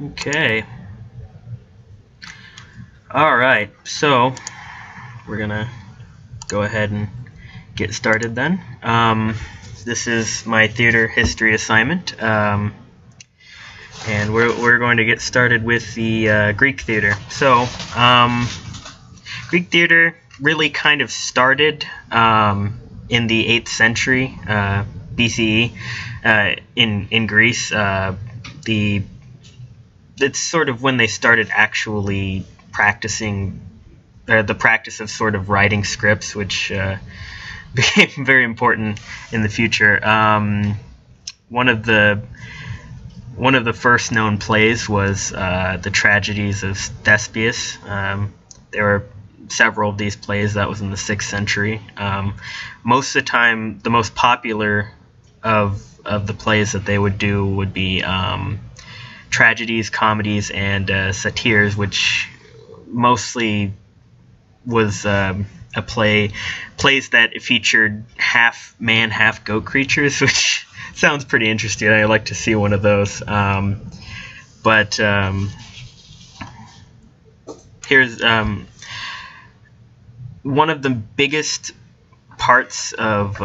Okay. Alright, so we're gonna go ahead and get started then. This is my theater history assignment, and we're going to get started with the Greek theater. So, Greek theater really kind of started in the 8th century BCE in Greece. It's sort of when they started actually practicing the practice of sort of writing scripts, which became very important in the future. One of the first known plays was the tragedies of Thespius. There were several of these plays. That was in the 6th century. Most of the time, the most popular of the plays that they would do would be tragedies, comedies, and satyrs, which mostly was plays that featured half man, half goat creatures, which sounds pretty interesting. I'd like to see one of those. Here's one of the biggest parts of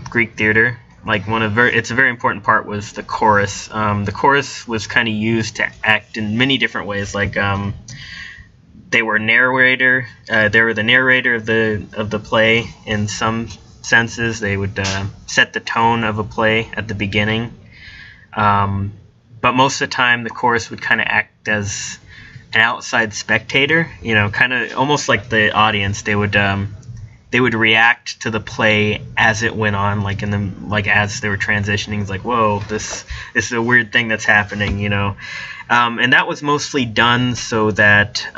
Greek theater. It's a very important part, was the chorus. The chorus was kind of used to act in many different ways. They were narrator. They were the narrator of the play. In some senses, they would set the tone of a play at the beginning. But most of the time, the chorus would kind of act as an outside spectator. Kind of almost like the audience. They would react to the play as it went on, as they were transitioning. It's like, whoa, this is a weird thing that's happening, and that was mostly done so that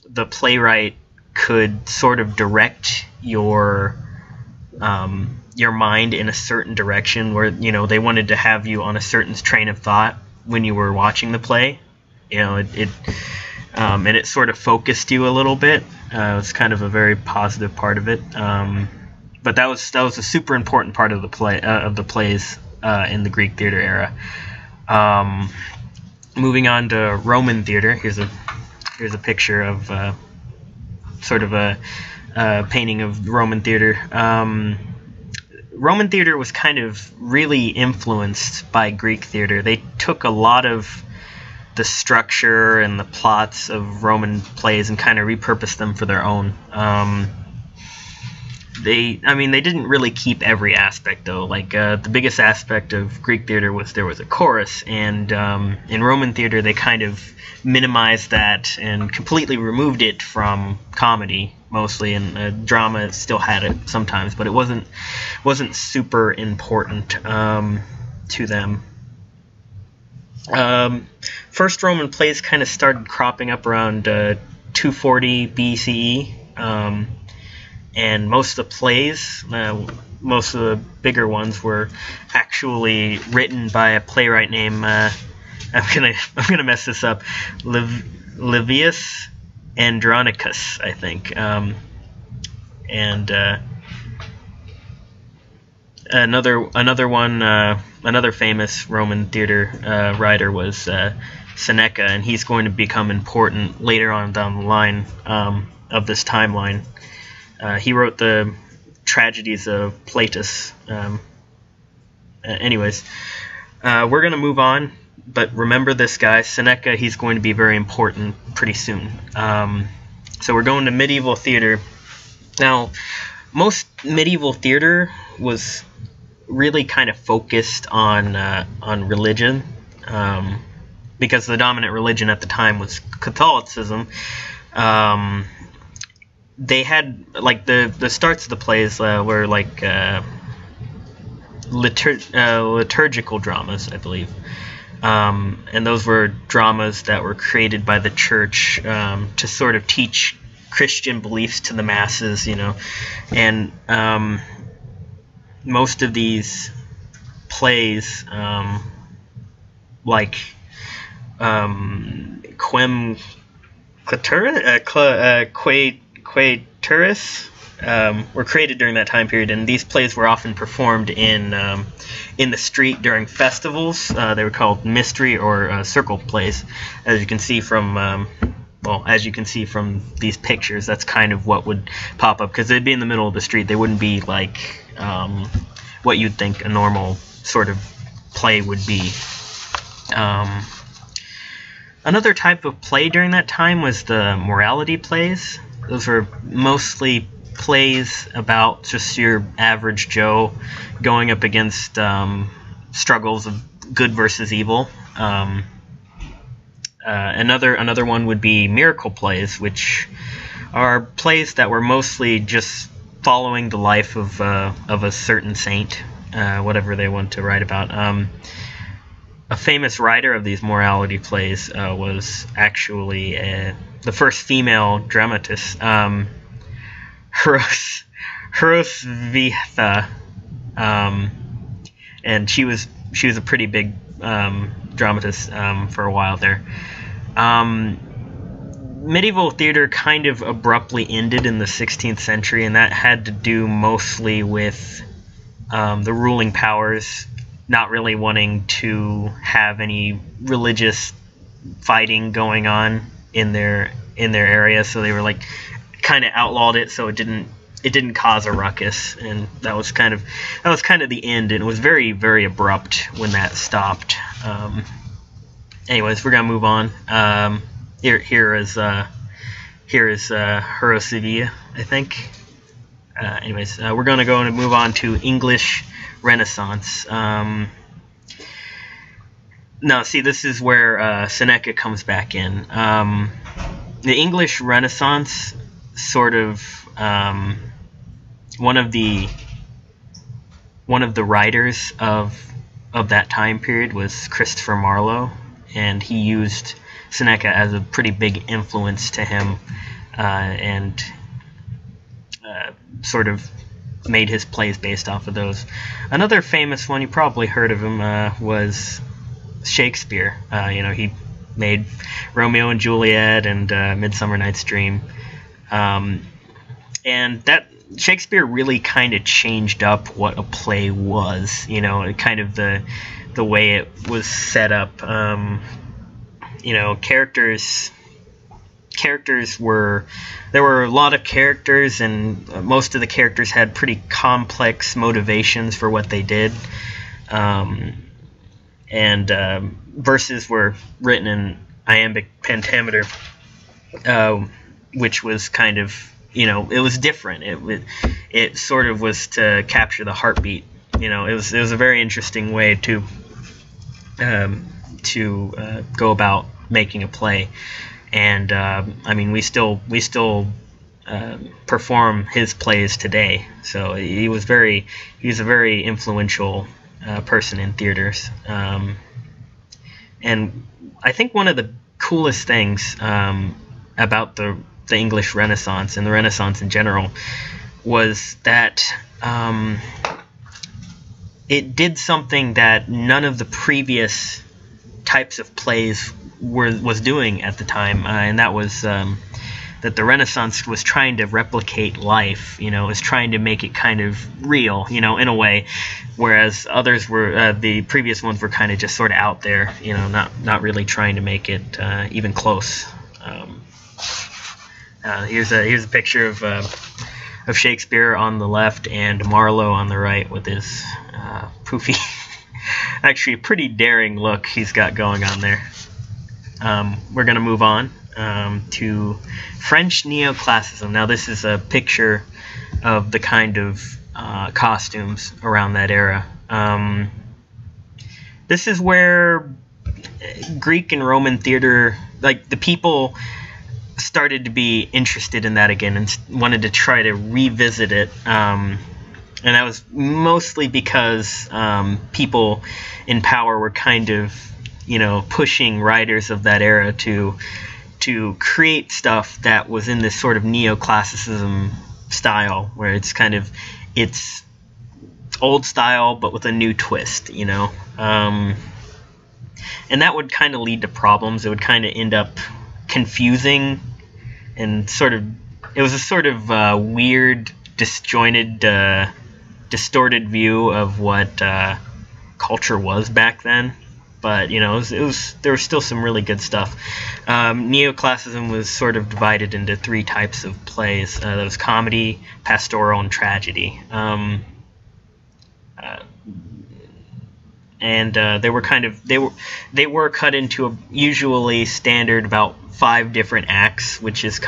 the playwright could sort of direct your mind in a certain direction, where they wanted to have you on a certain train of thought when you were watching the play. And it sort of focused you a little bit. It was kind of a very positive part of it. But that was a super important part of the plays in the Greek theater era. Moving on to Roman theater. Here's a picture of sort of a painting of Roman theater. Roman theater was kind of really influenced by Greek theater. They took a lot of the structure and the plots of Roman plays and kind of repurposed them for their own. They didn't really keep every aspect, though. The biggest aspect of Greek theater was there was a chorus, and in Roman theater they kind of minimized that and completely removed it from comedy, mostly, and drama still had it sometimes, but it wasn't super important to them. First Roman plays kind of started cropping up around 240 BCE, and most of the plays, most of the bigger ones, were actually written by a playwright named I'm gonna mess this up, Livius Andronicus, I think, and another famous Roman theater writer was Seneca, and he's going to become important later on down the line of this timeline. He wrote the tragedies of Plautus. Anyways, we're going to move on, but remember this guy, Seneca. He's going to be very important pretty soon. So we're going to medieval theater. Now, most medieval theater was really kind of focused on religion, because the dominant religion at the time was Catholicism. They had the starts of the plays were liturgical dramas, I believe, and those were dramas that were created by the church to sort of teach Christian beliefs to the masses, and most of these plays, Quem Clatura, tourists were created during that time period, and these plays were often performed in the street during festivals. They were called mystery or circle plays, as you can see from these pictures. That's kind of what would pop up, because they'd be in the middle of the street. They wouldn't be like what you'd think a normal sort of play would be. Another type of play during that time was the morality plays. Those were mostly plays about just your average Joe going up against struggles of good versus evil. Another one would be miracle plays, which are plays that were mostly just following the life of a certain saint, whatever they want to write about. A famous writer of these morality plays was actually the first female dramatist, Hrosvitha, and she was a pretty big dramatist for a while there. Medieval theater kind of abruptly ended in the 16th century, and that had to do mostly with the ruling powers not really wanting to have any religious fighting going on in their area, so they were like kind of outlawed it, so it didn't cause a ruckus, and that was kind of the end, and it was very, very abrupt when that stopped. Anyways, we're gonna move on. Here is Hirosevia, I think. Anyways, we're gonna go and move on to English Renaissance. Now, see, this is where Seneca comes back in. The English Renaissance, sort of, one of the writers of that time period was Christopher Marlowe, and he used Seneca as a pretty big influence to him, and sort of made his plays based off of those. Another famous one, you probably heard of him, was Shakespeare. He made Romeo and Juliet and Midsummer Night's Dream, and that Shakespeare really kind of changed up what a play was. Kind of the way it was set up. There were a lot of characters, and most of the characters had pretty complex motivations for what they did. Verses were written in iambic pentameter, which was kind of, it was different. It sort of was to capture the heartbeat. It was a very interesting way to go about making a play. And we still perform his plays today. So he was a very influential person in theaters. And I think one of the coolest things about the English Renaissance and the Renaissance in general was that it did something that none of the previous types of plays was doing at the time, and that was that the Renaissance was trying to replicate life, was trying to make it kind of real, in a way, whereas others were, the previous ones were kind of just sort of out there, not really trying to make it even close. Here's a picture of Shakespeare on the left and Marlowe on the right with his poofy, actually a pretty daring look he's got going on there. We're going to move on to French neoclassicism. Now, this is a picture of the kind of costumes around that era. This is where Greek and Roman theater, like the people started to be interested in that again and wanted to try to revisit it. And that was mostly because people in power were kind of, pushing writers of that era to create stuff that was in this sort of neoclassicism style, where it's old style but with a new twist, and that would kind of lead to problems. It would kind of end up confusing and sort of it was a sort of weird, disjointed, distorted view of what culture was back then. But you know, there was still some really good stuff. Neoclassicism was sort of divided into three types of plays. There was comedy, pastoral, and tragedy. And they were cut into a usually standard about 5 different acts, which is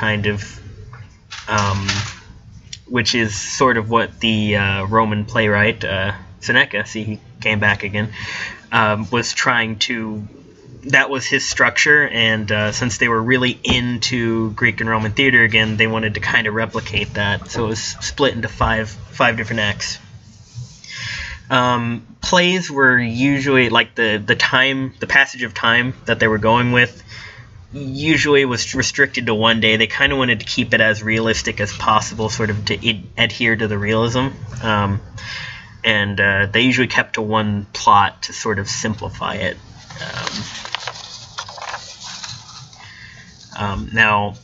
sort of what the Roman playwright Seneca, see, he came back again, was trying to. That was his structure, and since they were really into Greek and Roman theater again, they wanted to kind of replicate that. So it was split into five different acts. Plays were usually like the passage of time that they were going with usually was restricted to 1 day. They kind of wanted to keep it as realistic as possible, sort of to adhere to the realism. And they usually kept to one plot to sort of simplify it. Now,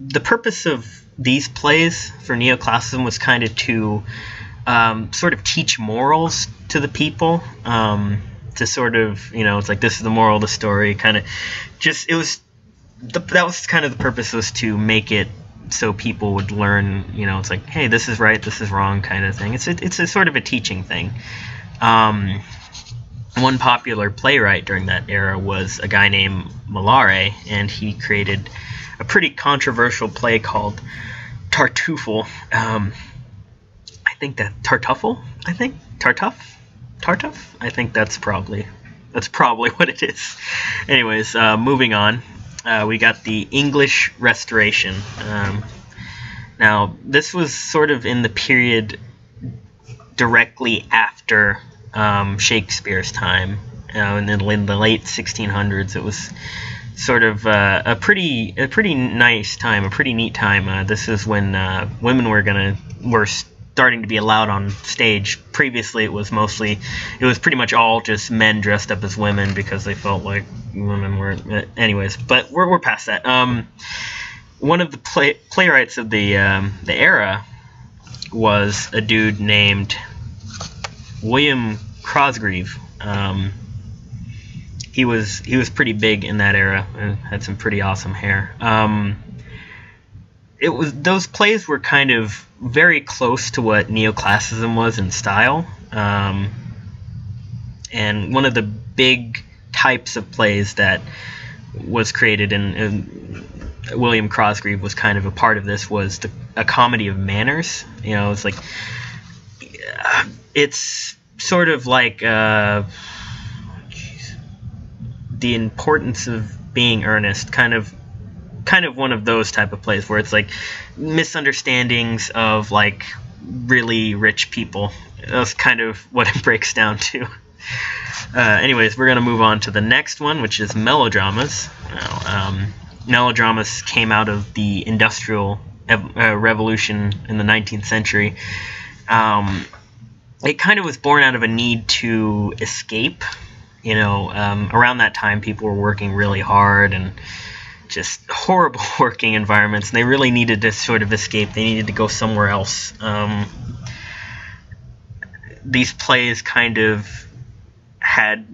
the purpose of these plays for Neoclassicism was kind of to sort of teach morals to the people, to sort of, you know, it's like, this is the moral of the story, kind of just, that was kind of the purpose, was to make it so people would learn, you know, it's like, hey, this is right, this is wrong, kind of thing. It's a sort of a teaching thing. One popular playwright during that era was a guy named Malare, and he created a pretty controversial play called Tartuffe. I think that Tartuffe. I think that's probably what it is. Anyways, moving on. We got the English Restoration. Now, this was sort of in the period directly after Shakespeare's time, and then in the late 1600s. It was sort of a pretty nice time, a pretty neat time. This is when women were starting to be allowed on stage. Previously, it was pretty much all just men dressed up as women because they felt like women were. Anyways, but we're past that. One of the playwrights of the era was a dude named William Cosgrave. He was pretty big in that era and had some pretty awesome hair. Those plays were kind of very close to what Neoclassicism was in style. And one of the big types of plays that was created, and William Cosgrave was kind of a part of this, was a comedy of manners. You know, it's like, it's sort of like the importance of being earnest, kind of one of those type of plays where it's like misunderstandings of like really rich people. That's kind of what it breaks down to. Anyways, we're going to move on to the next one, which is melodramas. Melodramas came out of the Industrial Revolution in the 19th century. It kind of was born out of a need to escape. You know, around that time, people were working really hard and just horrible working environments, and they really needed to sort of escape. They needed to go somewhere else. These plays kind of had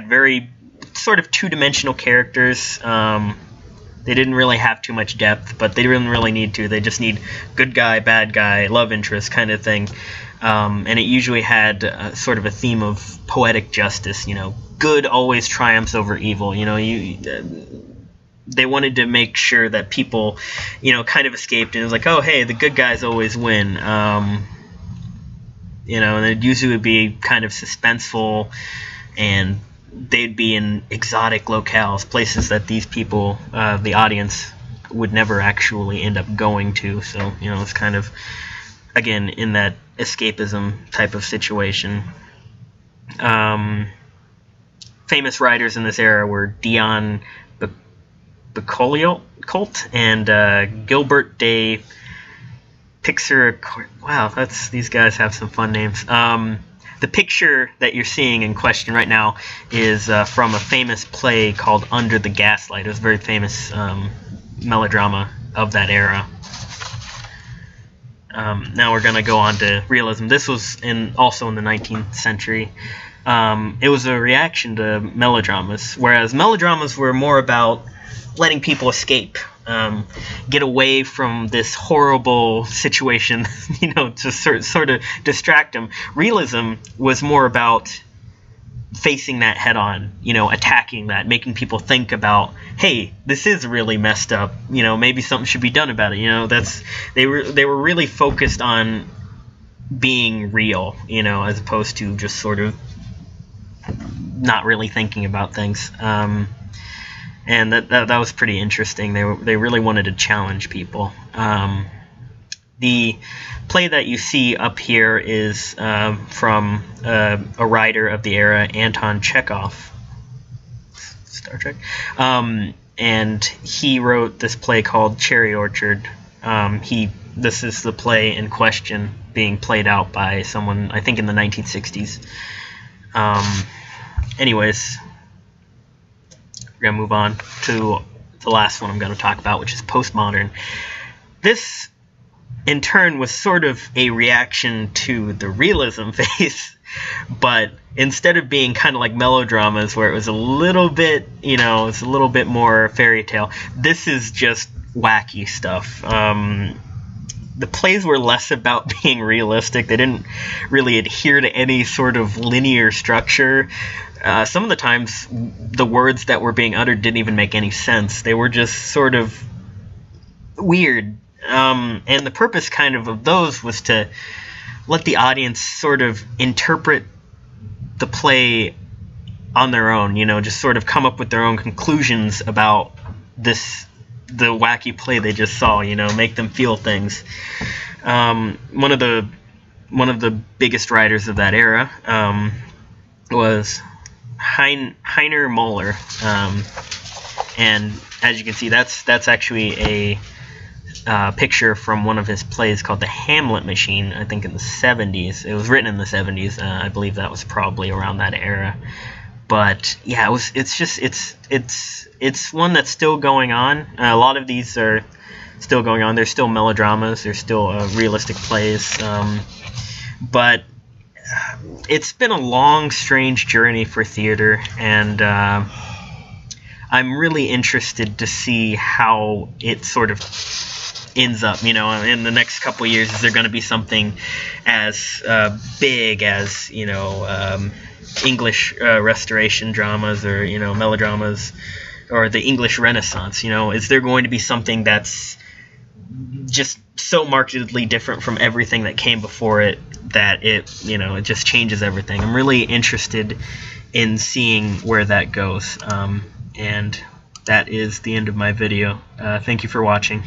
very sort of two-dimensional characters. They didn't really have too much depth, but they didn't really need to. They just need good guy, bad guy, love interest kind of thing. And it usually had sort of a theme of poetic justice. You know, good always triumphs over evil. You know, they wanted to make sure that people, you know, kind of escaped, and it was like, oh, hey, the good guys always win. You know, and it usually would be kind of suspenseful, and they'd be in exotic locales, places that these people, the audience, would never actually end up going to. So, you know, it's kind of, again, in that escapism type of situation. Famous writers in this era were Dion Boucicault and Gilbert de Pixar. Wow, these guys have some fun names. The picture that you're seeing in question right now is from a famous play called Under the Gaslight. It was a very famous melodrama of that era. Now we're going to go on to realism. This was also in the 19th century. It was a reaction to melodramas, whereas melodramas were more about letting people escape, get away from this horrible situation, to sort of distract them. Realism was more about facing that head on, attacking that, making people think about, hey, this is really messed up, maybe something should be done about it. They were really focused on being real, as opposed to just sort of not really thinking about things. And that was pretty interesting. They really wanted to challenge people. The play that you see up here is from a writer of the era, Anton Chekhov, Star Trek, and he wrote this play called Cherry Orchard. This is the play in question being played out by someone, I think, in the 1960s. Anyways, we're going to move on to the last one I'm going to talk about, which is postmodern. This, in turn, was sort of a reaction to the realism phase, but instead of being kind of like melodramas where it was a little bit, it's a little bit more fairy tale, this is just wacky stuff. The plays were less about being realistic. They didn't really adhere to any sort of linear structure. Some of the times, the words that were being uttered didn't even make any sense. They were just sort of weird. And the purpose kind of those was to let the audience sort of interpret the play on their own, just sort of come up with their own conclusions about the wacky play they just saw, make them feel things. One of the biggest writers of that era was Heiner Moller, and as you can see, that's actually a picture from one of his plays called The Hamlet Machine, I think in the 70s. It was written in the 70s. I believe that was probably around that era. But yeah, it's one that's still going on. A lot of these are still going on. There's still melodramas. There's still realistic plays. But it's been a long, strange journey for theater, and I'm really interested to see how it sort of ends up, in the next couple of years. Is there going to be something as big as, English Restoration dramas, or, melodramas, or the English Renaissance? Is there going to be something that's just so markedly different from everything that came before it that it just changes everything? I'm really interested in seeing where that goes. And that is the end of my video. Thank you for watching.